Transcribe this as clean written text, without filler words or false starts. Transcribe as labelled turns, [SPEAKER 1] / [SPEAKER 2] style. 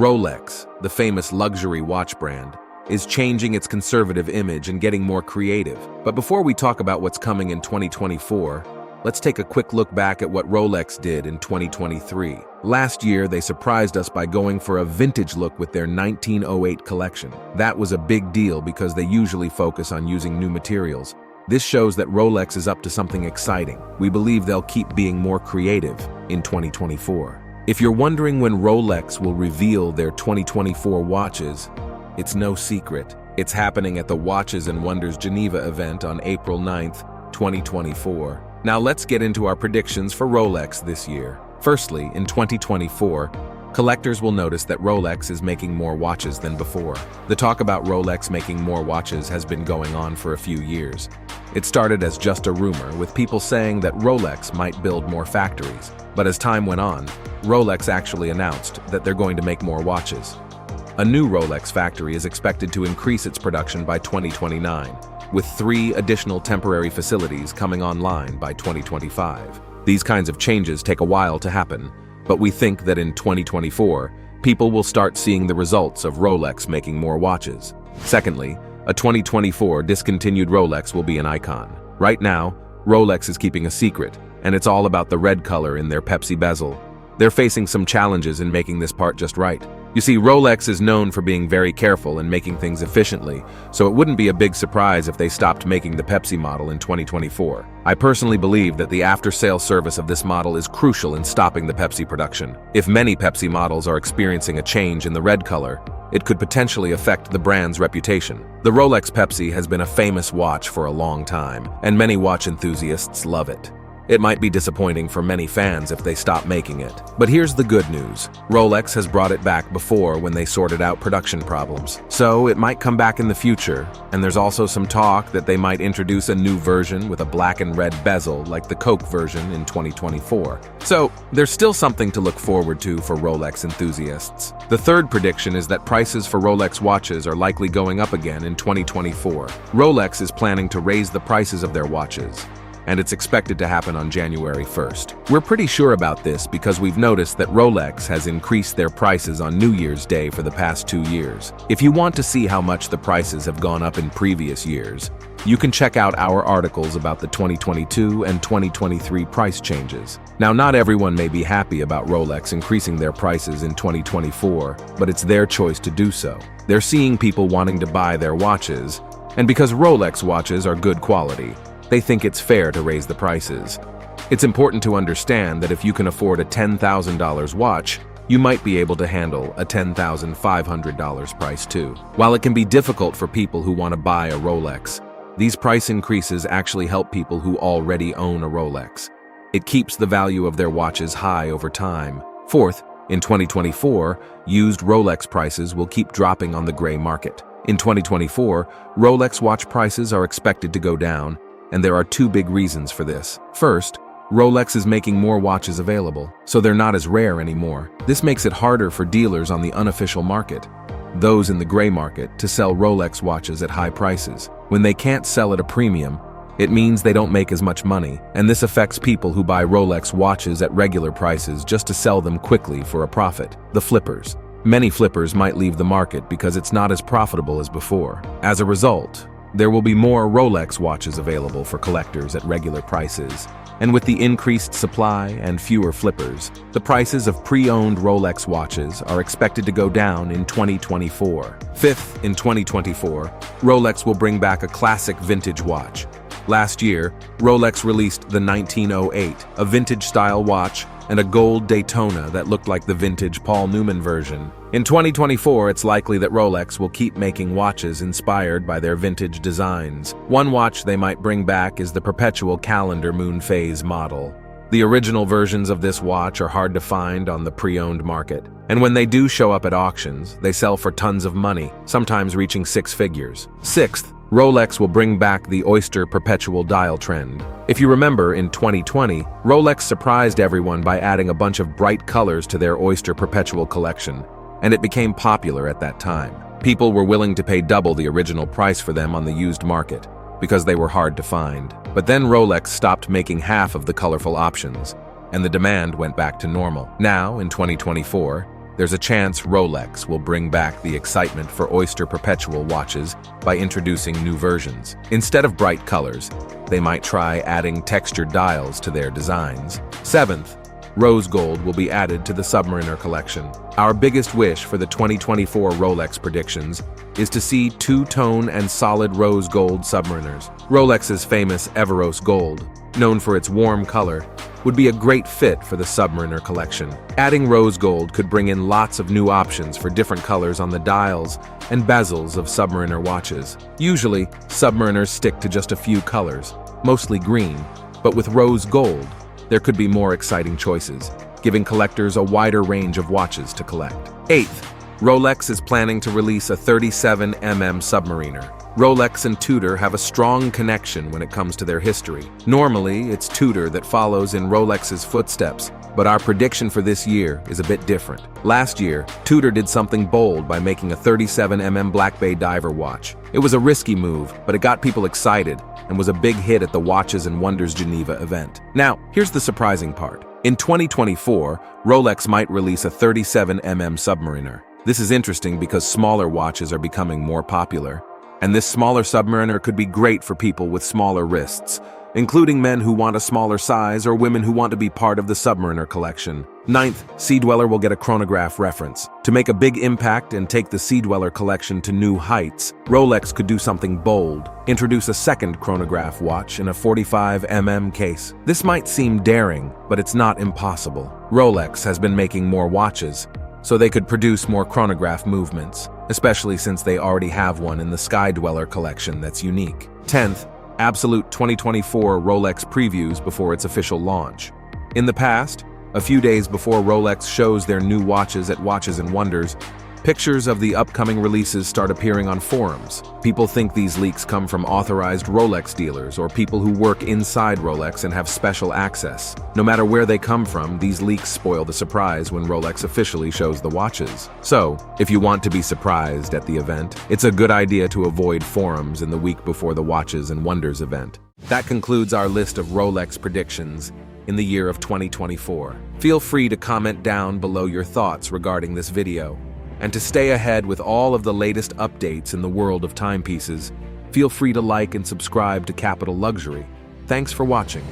[SPEAKER 1] Rolex, the famous luxury watch brand, is changing its conservative image and getting more creative. But before we talk about what's coming in 2024, let's take a quick look back at what Rolex did in 2023. Last year, they surprised us by going for a vintage look with their 1908 collection. That was a big deal because they usually focus on using new materials. This shows that Rolex is up to something exciting. We believe they'll keep being more creative in 2024. If you're wondering when Rolex will reveal their 2024 watches, it's no secret. It's happening at the Watches and Wonders Geneva event on April 9th, 2024. Now let's get into our predictions for Rolex this year. Firstly, in 2024, collectors will notice that Rolex is making more watches than before. The talk about Rolex making more watches has been going on for a few years. It started as just a rumor, with people saying that Rolex might build more factories. But as time went on, Rolex actually announced that they're going to make more watches. A new Rolex factory is expected to increase its production by 2029, with 3 additional temporary facilities coming online by 2025. These kinds of changes take a while to happen, but we think that in 2024, people will start seeing the results of Rolex making more watches. Secondly, a 2024 discontinued Rolex will be an icon. Right now, Rolex is keeping a secret, and it's all about the red color in their Pepsi bezel. They're facing some challenges in making this part just right. You see, Rolex is known for being very careful and making things efficiently, so it wouldn't be a big surprise if they stopped making the Pepsi model in 2024. I personally believe that the after-sale service of this model is crucial in stopping the Pepsi production. If many Pepsi models are experiencing a change in the red color, it could potentially affect the brand's reputation. The Rolex Pepsi has been a famous watch for a long time, and many watch enthusiasts love it. It might be disappointing for many fans if they stop making it. But here's the good news. Rolex has brought it back before when they sorted out production problems. So it might come back in the future, and there's also some talk that they might introduce a new version with a black and red bezel like the Coke version in 2024. So there's still something to look forward to for Rolex enthusiasts. The third prediction is that prices for Rolex watches are likely going up again in 2024. Rolex is planning to raise the prices of their watches, and it's expected to happen on January 1st. We're pretty sure about this because we've noticed that Rolex has increased their prices on New Year's Day for the past 2 years. If you want to see how much the prices have gone up in previous years, you can check out our articles about the 2022 and 2023 price changes. Now, not everyone may be happy about Rolex increasing their prices in 2024, but it's their choice to do so. They're seeing people wanting to buy their watches, and because Rolex watches are good quality, they think it's fair to raise the prices. It's important to understand that if you can afford a $10,000 watch, you might be able to handle a $10,500 price too. While it can be difficult for people who want to buy a Rolex, these price increases actually help people who already own a Rolex. It keeps the value of their watches high over time. Fourth, in 2024, used Rolex prices will keep dropping on the gray market. In 2024, Rolex watch prices are expected to go down, and there are 2 big reasons for this. First, Rolex is making more watches available, so they're not as rare anymore. This makes it harder for dealers on the unofficial market, those in the gray market, to sell Rolex watches at high prices. When they can't sell at a premium, it means they don't make as much money, and this affects people who buy Rolex watches at regular prices just to sell them quickly for a profit. The flippers. Many flippers might leave the market because it's not as profitable as before. As a result, there will be more Rolex watches available for collectors at regular prices, and with the increased supply and fewer flippers, the prices of pre-owned Rolex watches are expected to go down in 2024. Fifth, in 2024, Rolex will bring back a classic vintage watch. Last year, Rolex released the 1908, a vintage-style watch, and a gold Daytona that looked like the vintage Paul Newman version. In 2024, it's likely that Rolex will keep making watches inspired by their vintage designs. One watch they might bring back is the perpetual calendar moon phase model. The original versions of this watch are hard to find on the pre-owned market, and when they do show up at auctions, they sell for tons of money, sometimes reaching 6 figures. Sixth, Rolex will bring back the Oyster perpetual dial trend. If you remember, in 2020, Rolex surprised everyone by adding a bunch of bright colors to their Oyster perpetual collection, and it became popular at that time. People were willing to pay double the original price for them on the used market, because they were hard to find. But then Rolex stopped making half of the colorful options, and the demand went back to normal. Now, in 2024, there's a chance Rolex will bring back the excitement for Oyster Perpetual watches by introducing new versions. Instead of bright colors, they might try adding textured dials to their designs. Seventh, rose gold will be added to the Submariner collection. Our biggest wish for the 2024 Rolex predictions is to see two-tone and solid rose gold Submariners. Rolex's famous Everose Gold, known for its warm color, would be a great fit for the Submariner collection. Adding rose gold could bring in lots of new options for different colors on the dials and bezels of Submariner watches. Usually, Submariners stick to just a few colors, mostly green, but with rose gold, there could be more exciting choices, giving collectors a wider range of watches to collect. Eighth, Rolex is planning to release a 37mm Submariner. Rolex and Tudor have a strong connection when it comes to their history. Normally, it's Tudor that follows in Rolex's footsteps, but our prediction for this year is a bit different. Last year, Tudor did something bold by making a 37mm Black Bay diver watch. It was a risky move, but it got people excited and was a big hit at the Watches and Wonders Geneva event. Now, here's the surprising part. In 2024, Rolex might release a 37mm Submariner. This is interesting because smaller watches are becoming more popular, and this smaller Submariner could be great for people with smaller wrists, including men who want a smaller size or women who want to be part of the Submariner collection. Ninth, Sea Dweller will get a Chronograph reference. To make a big impact and take the Sea Dweller collection to new heights, Rolex could do something bold, introduce a second Chronograph watch in a 45mm case. This might seem daring, but it's not impossible. Rolex has been making more watches, so they could produce more Chronograph movements, especially since they already have one in the Sky Dweller collection that's unique. 10th, Absolute 2024 Rolex previews before its official launch. In the past, a few days before Rolex shows their new watches at Watches and Wonders, pictures of the upcoming releases start appearing on forums. People think these leaks come from authorized Rolex dealers or people who work inside Rolex and have special access. No matter where they come from, these leaks spoil the surprise when Rolex officially shows the watches. So, if you want to be surprised at the event, it's a good idea to avoid forums in the week before the Watches and Wonders event. That concludes our list of Rolex predictions in the year of 2024. Feel free to comment down below your thoughts regarding this video. And to stay ahead with all of the latest updates in the world of timepieces, feel free to like and subscribe to Capital Luxury. Thanks for watching.